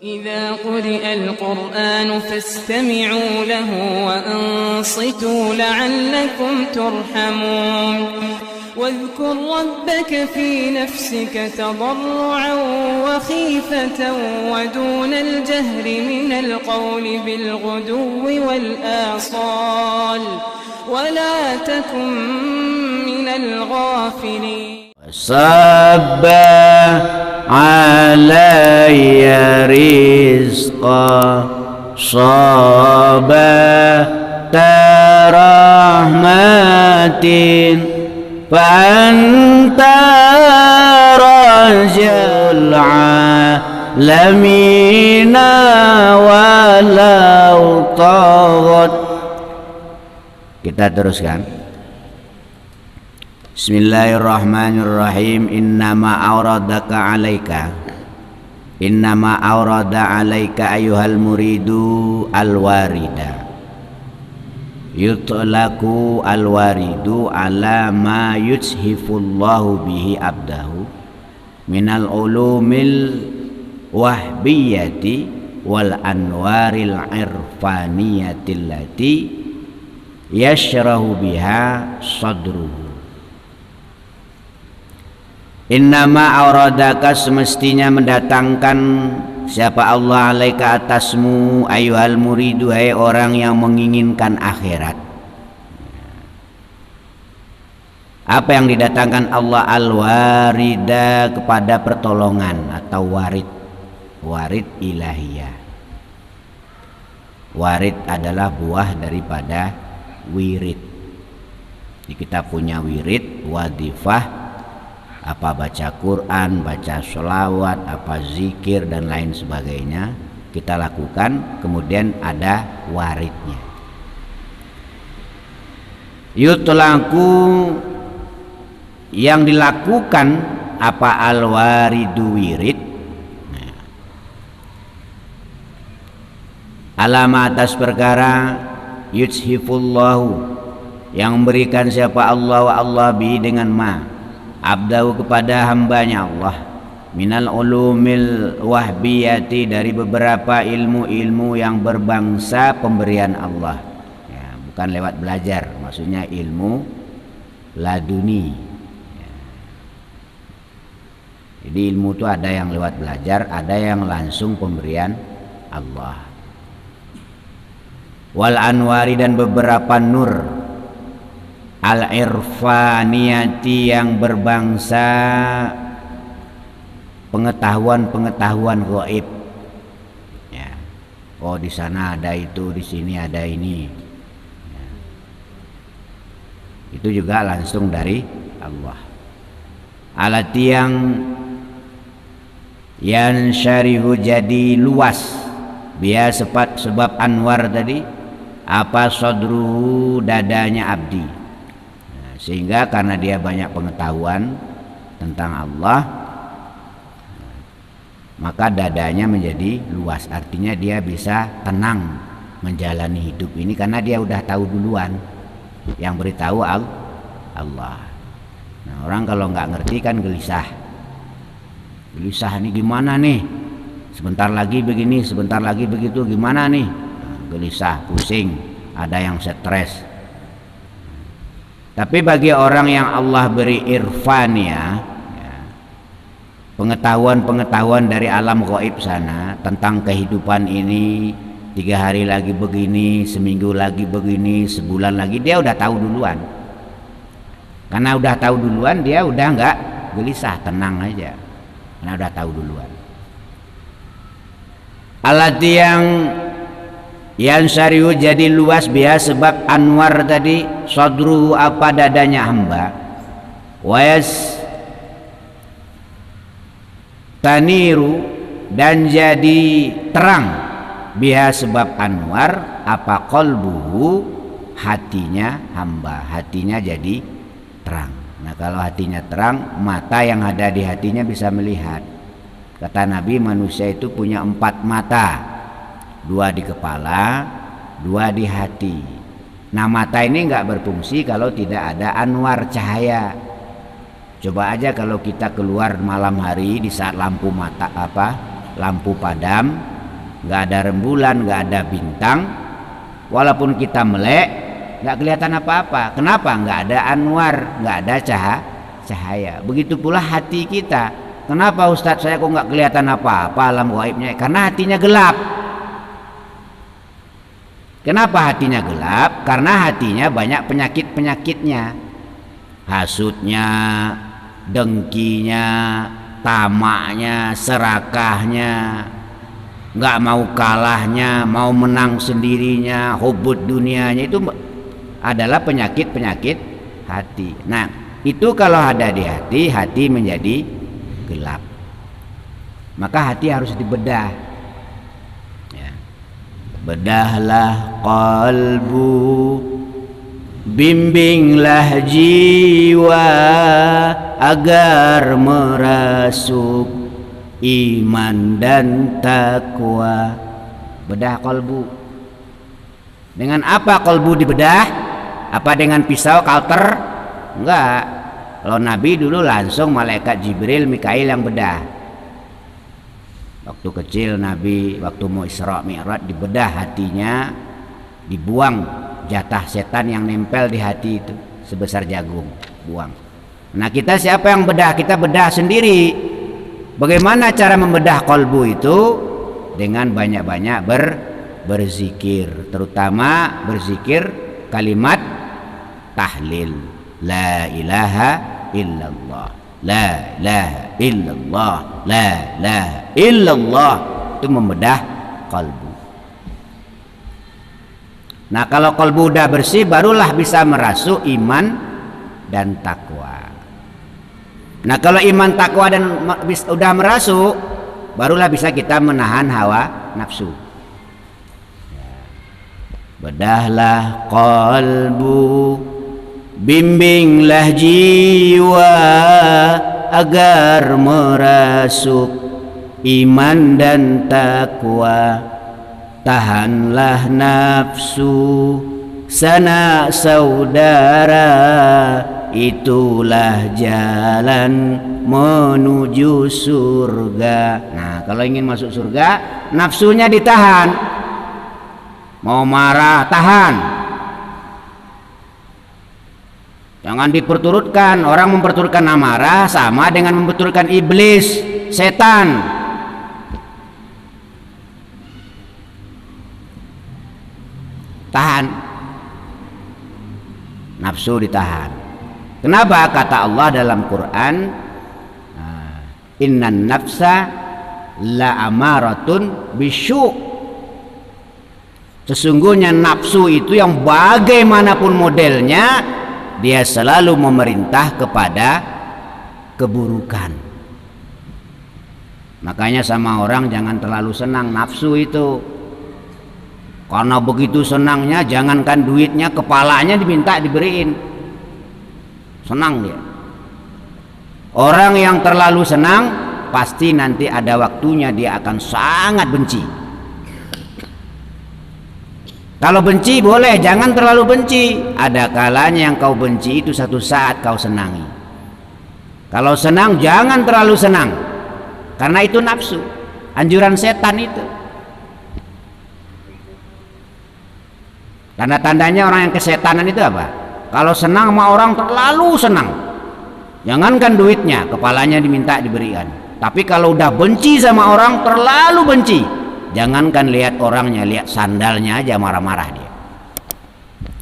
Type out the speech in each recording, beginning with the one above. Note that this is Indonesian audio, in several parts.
إذا قرئ القرآن فاستمعوا له وأنصتوا لعلكم ترحمون واذكر ربك في نفسك تضرعا وخيفة ودون الجهر من القول بالغدو والآصال ولا تكن من الغافلين. Sabbah alayya rizqa sabah tarahmatin fa anta rajul alamina walau taghat. Kita teruskan. Bismillahirrahmanirrahim. Innama awrada alaika ayyuhal muridu alwarida. Yutlaku alwaridu ala ma yushifullahu bihi abdahu minal ulumil wahbiyati wal anwaril irfaniyati allati yashrahu biha sadruhu. Innama auradaka, semestinya mendatangkan siapa Allah alaika atasmu ayyuhal muridu, hai orang yang menginginkan akhirat. Apa yang didatangkan Allah? Al-warida, kepada pertolongan atau warid ilahiyah. Warid adalah buah daripada wirid. Jadi kita punya wirid, wadifah, apa baca Quran, baca sholawat, apa zikir dan lain sebagainya kita lakukan, kemudian ada waridnya. Yutlaku, yang dilakukan apa al-waridu wirid, alama atas perkara yushifullahu, yang memberikan siapa Allah wa Allah bi dengan ma abdahu, kepada hambanya Allah, minal ulumil wahbiyati, dari beberapa ilmu-ilmu yang berbangsa pemberian Allah ya, bukan lewat belajar, maksudnya ilmu laduni ya. Jadi ilmu itu ada yang lewat belajar, ada yang langsung pemberian Allah. Wal anwari, dan beberapa nur al-irfaniyati, yang berbangsa pengetahuan gaib ya. Oh, di sana ada itu, di sini ada ini ya. Itu juga langsung dari Allah. Alati, yang syarihu, jadi luas biasa sebab anwar tadi apa sadruhu, dadanya abdi. Sehingga karena dia banyak pengetahuan tentang Allah, maka dadanya menjadi luas. Artinya dia bisa tenang menjalani hidup ini karena dia udah tahu duluan. Yang beritahu Allah. Nah, orang kalau nggak ngerti kan gelisah. Gelisah ini gimana nih? Sebentar lagi begini, sebentar lagi begitu, gimana nih? Gelisah, pusing, ada yang stres. Tapi bagi orang yang Allah beri irfania ya, pengetahuan dari alam gaib sana tentang kehidupan ini, 3 hari lagi begini, seminggu lagi begini, sebulan lagi, dia udah tahu duluan. Karena udah tahu duluan, dia udah nggak gelisah, tenang aja karena udah tahu duluan. Alati, yang syarihu, jadi luas biasa sebab anwar tadi, sadruhu, apa dadanya hamba, wayas taniru, dan jadi terang biha sebab anwar apa qalbuhu, hatinya hamba, hatinya jadi terang. Nah, kalau hatinya terang, mata yang ada di hatinya bisa melihat. Kata Nabi, manusia itu punya 4 mata, 2 di kepala, 2 di hati. Nah, mata ini nggak berfungsi kalau tidak ada anwar cahaya. Coba aja kalau kita keluar malam hari di saat lampu lampu padam, nggak ada rembulan, nggak ada bintang, walaupun kita melek nggak kelihatan apa-apa. Kenapa? Nggak ada anwar, nggak ada cahaya. Begitu pula hati kita. Kenapa Ustadz saya kok nggak kelihatan apa-apa alam gaibnya? Karena hatinya gelap. Kenapa hatinya gelap? Karena hatinya banyak penyakit-penyakitnya, hasutnya, dengkinya, tamaknya, serakahnya, nggak mau kalahnya, mau menang sendirinya, hubud dunianya, itu adalah penyakit-penyakit hati. Nah, itu kalau ada di hati, hati menjadi gelap. Maka hati harus dibedah. Ya. Bedahlah qalbu, bimbinglah jiwa agar merasuk iman dan takwa. Bedah kalbu. Dengan apa kalbu dibedah? Apa dengan pisau kalter? Enggak. Kalau Nabi dulu langsung malaikat Jibril, Mikail yang bedah. Waktu kecil Nabi, waktu mau Isra Mi'raj, dibedah hatinya, dibuang jatah setan yang nempel di hati itu sebesar jagung, buang. Nah, kita siapa yang bedah? Kita bedah sendiri. Bagaimana cara membedah kalbu itu? Dengan banyak-banyak berzikir, terutama berzikir kalimat tahlil, la ilaha illallah, la ilaha illallah, la ilaha illallah. Itu membedah kalbu. Nah, kalau kalbu udah bersih, barulah bisa merasuk iman dan takwa. Nah, kalau iman, takwa dan udah merasuk, barulah bisa kita menahan hawa nafsu. Bedahlah kalbu, bimbinglah jiwa agar merasuk iman dan takwa. Tahanlah nafsu, sanak saudara, itulah jalan menuju surga. Nah, kalau ingin masuk surga, nafsunya ditahan. Mau marah, tahan. Jangan diperturutkan. Orang memperturutkan amarah sama dengan memperturutkan iblis, setan. Tahan. Nafsu ditahan. Kenapa? Kata Allah dalam Quran, innan nafsa la amaratun bisyu'. Sesungguhnya nafsu itu yang bagaimanapun modelnya, dia selalu memerintah kepada keburukan. Makanya sama orang jangan terlalu senang nafsu itu. Karena begitu senangnya, jangankan duitnya, kepalanya diminta diberiin. Senang dia. Orang yang terlalu senang, pasti nanti ada waktunya dia akan sangat benci. Kalau benci boleh, jangan terlalu benci. Ada kalanya yang kau benci itu satu saat kau senangi. Kalau senang, jangan terlalu senang, karena itu nafsu, anjuran setan itu. Tanda-tandanya orang yang kesetanan itu apa? Kalau senang sama orang terlalu senang, jangankan duitnya, kepalanya diminta diberikan. Tapi kalau udah benci sama orang, terlalu benci, jangankan lihat orangnya, lihat sandalnya aja marah-marah dia.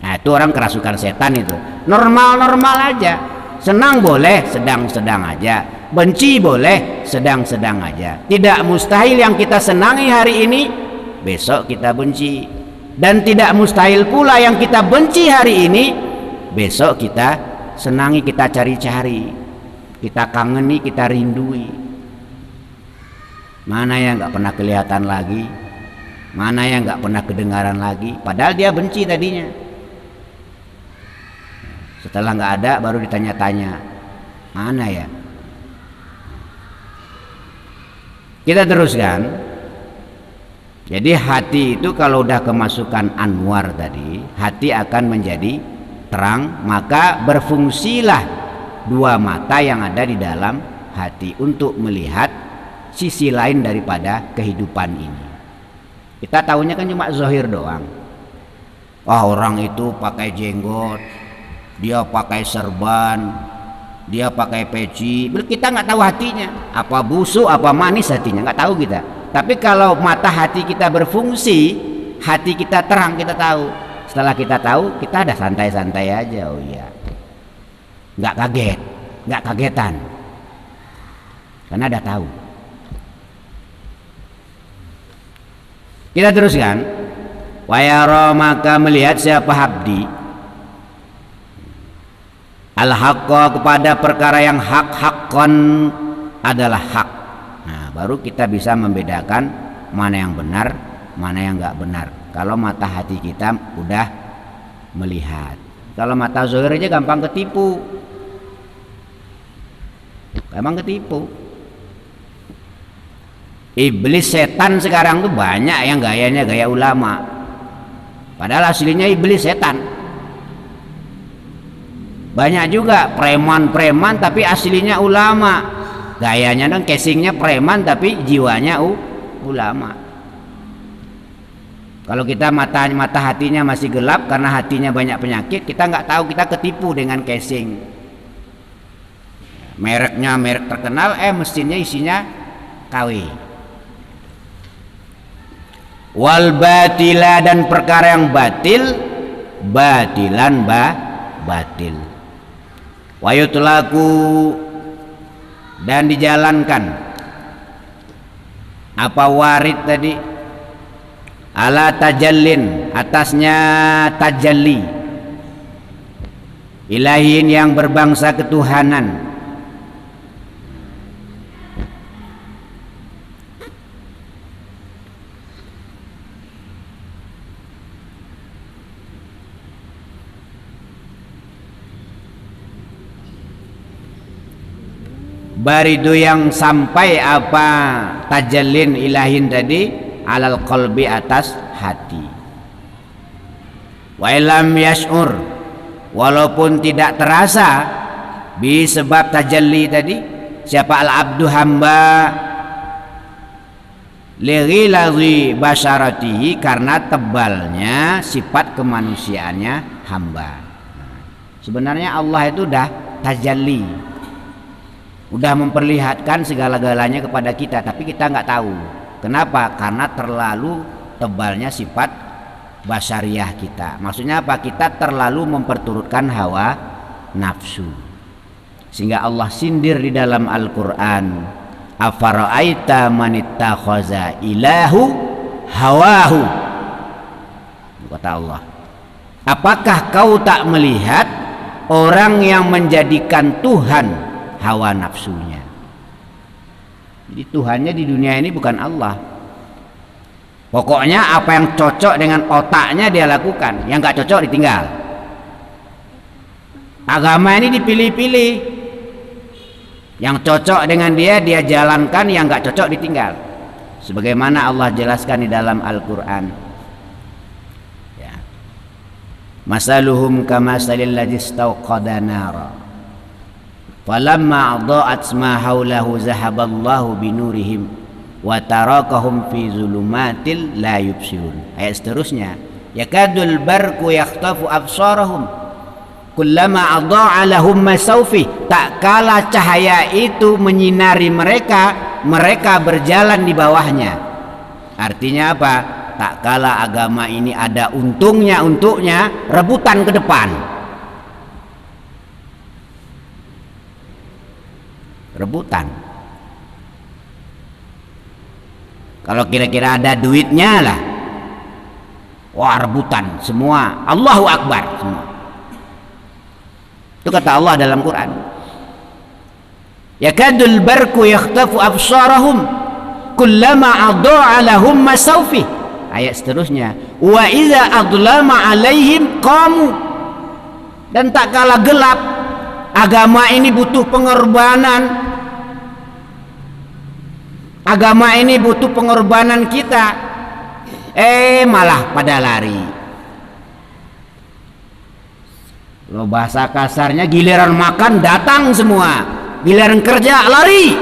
Nah, itu orang kerasukan setan itu. Normal-normal aja. Senang boleh, sedang-sedang aja. Benci boleh, sedang-sedang aja. Tidak mustahil yang kita senangi hari ini, besok kita benci. Dan tidak mustahil pula yang kita benci hari ini, besok kita senangi, kita cari-cari, kita kangeni, kita rindui. Mana yang nggak pernah kelihatan lagi, mana yang nggak pernah kedengaran lagi, padahal dia benci tadinya. Setelah nggak ada, baru ditanya-tanya, mana ya? Kita teruskan. Jadi hati itu kalau udah kemasukan anwar tadi, hati akan menjadi terang, maka berfungsilah dua mata yang ada di dalam hati untuk melihat sisi lain daripada kehidupan ini. Kita tahunya kan cuma zahir doang. Orang itu pakai jenggot, dia pakai serban, dia pakai peci. Kita nggak tahu hatinya, apa busuk, apa manis hatinya, nggak tahu kita. Tapi kalau mata hati kita berfungsi, hati kita terang, kita tahu. Setelah kita tahu, kita ada santai-santai aja. Oh iya, nggak kaget, nggak kagetan, karena ada tahu. Kita teruskan. Wa yara, maka melihat siapa abdi al-haqqa, kepada perkara yang hak-haqqan adalah hak. Nah, baru kita bisa membedakan mana yang benar, mana yang enggak benar. Kalau mata hati kita udah melihat. Kalau mata zahir aja gampang ketipu. Gampang ketipu. Iblis, setan sekarang tuh banyak yang gayanya gaya ulama. Padahal aslinya iblis, setan. Banyak juga preman-preman tapi aslinya ulama. Gayanya dong, casingnya preman tapi jiwanya ulama. Kalau kita mata hatinya masih gelap karena hatinya banyak penyakit, kita nggak tahu, kita ketipu dengan casing. Mereknya merek terkenal, mesinnya isinya KW. Wal batila, dan perkara yang batil, batilan batil. Wa yutlaku, dan dijalankan apa warid tadi, ala tajallin, atasnya tajalli, ilahin yang berbangsa ketuhanan. Baridu, yang sampai apa tajallin ilahin tadi, alal qalbi, atas hati. Wa ilam yash'ur, walaupun tidak terasa bisebab tajalli tadi, siapa al abdu, hamba, lighiladhi basyaratihi, karena tebalnya sifat kemanusiaannya hamba. Sebenarnya Allah itu udah tajalli, udah memperlihatkan segala-galanya kepada kita, tapi kita nggak tahu. Kenapa? Karena terlalu tebalnya sifat basyariah kita. Maksudnya apa? Kita terlalu memperturutkan hawa nafsu, sehingga Allah sindir di dalam Al-Quran, afara'aita manittakhadha ilahu hawahu, kata Allah, apakah kau tak melihat orang yang menjadikan Tuhan hawa nafsunya. Jadi Tuhannya di dunia ini bukan Allah. Pokoknya apa yang cocok dengan otaknya dia lakukan, yang nggak cocok ditinggal. Agama ini dipilih-pilih, yang cocok dengan dia jalankan, yang nggak cocok ditinggal. Sebagaimana Allah jelaskan di dalam Al-Quran, ya. Masaluhum kamasalil ladzi istauqada nara falamma adaat ma haulahu zahaballahu binurihim wa tarakahum fi zulumatil la yubsirun. Ayat seterusnya, yakadul barqu yakhtafu absarahum kullama adaa lahum masawfi, tak kala cahaya itu menyinari mereka, mereka berjalan di bawahnya. Artinya apa? Tak kala agama ini ada untungnya untuknya, rebutan ke depan. Rebutan. Kalau kira-kira ada duitnya lah, wah rebutan semua, Allahu Akbar semua. Itu kata Allah dalam Quran. Yakadul barku yakhtafu absarahum kullama adaa lahum masawfi. Ayat seterusnya, wa idza adlama alaihim qamu, dan tak kala gelap, agama ini butuh pengorbanan. Agama ini butuh pengorbanan kita, malah pada lari. Lo bahasa kasarnya, giliran makan datang semua, giliran kerja lari.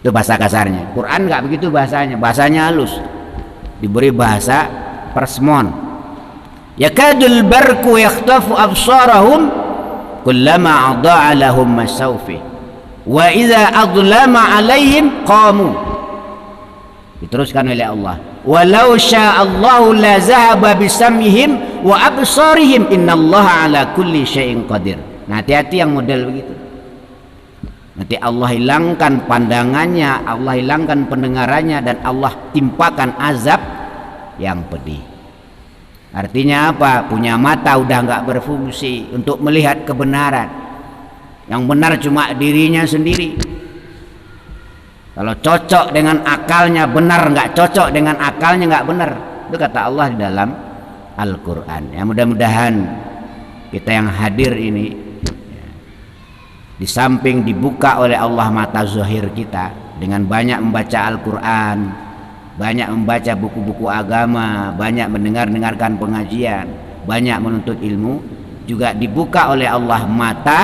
Itu bahasa kasarnya. Quran nggak begitu bahasanya. Bahasanya halus. Diberi bahasa persmon. Yakadul barku yakhtafu absarahum kullama adha'a lahum masawfi wa idza adlama alaihim qamu. Diteruskan oleh Allah. Walau sya'allahu la zahaba bisamihim wa absarihim innallaha ala kulli syai'in qadir. Nah, hati-hati yang model begitu. Nanti Allah hilangkan pandangannya, Allah hilangkan pendengarannya, dan Allah timpakan azab yang pedih. Artinya apa? Punya mata udah nggak berfungsi untuk melihat kebenaran. Yang benar cuma dirinya sendiri. Kalau cocok dengan akalnya benar, nggak cocok dengan akalnya nggak benar. Itu kata Allah di dalam Al-Quran. Ya, mudah-mudahan kita yang hadir ini, di samping dibuka oleh Allah mata zahir kita dengan banyak membaca Al-Quran, banyak membaca buku-buku agama, banyak mendengarkan pengajian, banyak menuntut ilmu, juga dibuka oleh Allah mata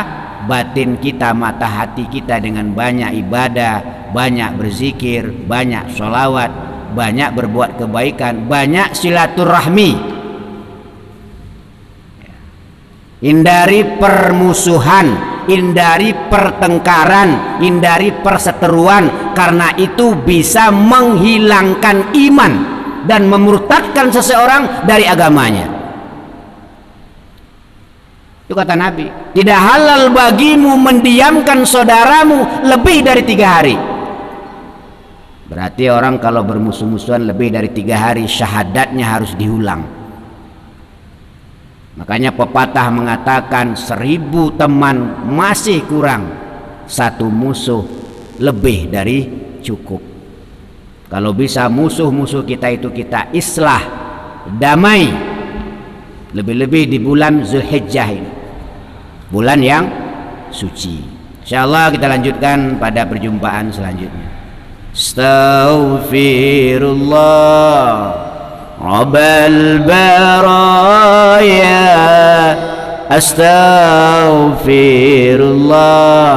batin kita, mata hati kita dengan banyak ibadah, banyak berzikir, banyak sholawat, banyak berbuat kebaikan, banyak silaturahmi. Hindari permusuhan, hindari pertengkaran, hindari perseteruan, karena itu bisa menghilangkan iman dan memurtadkan seseorang dari agamanya. Itu kata Nabi, tidak halal bagimu mendiamkan saudaramu lebih dari 3 hari. Berarti orang kalau bermusuh-musuhan lebih dari 3 hari, syahadatnya harus diulang. Makanya pepatah mengatakan 1000 teman masih kurang, 1 musuh lebih dari cukup. Kalau bisa musuh-musuh kita itu kita islah, damai, lebih-lebih di bulan Zulhijjah ini, bulan yang suci. Insyaallah kita lanjutkan pada perjumpaan selanjutnya. Astaghfirullah Rabbal baraya, astaghfirullah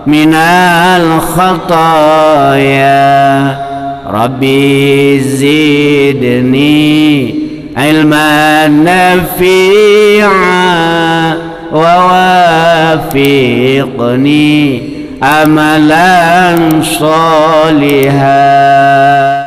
minal khataya, Rabbi zidni ilman nafi'a wa wafiqni amalan salihah.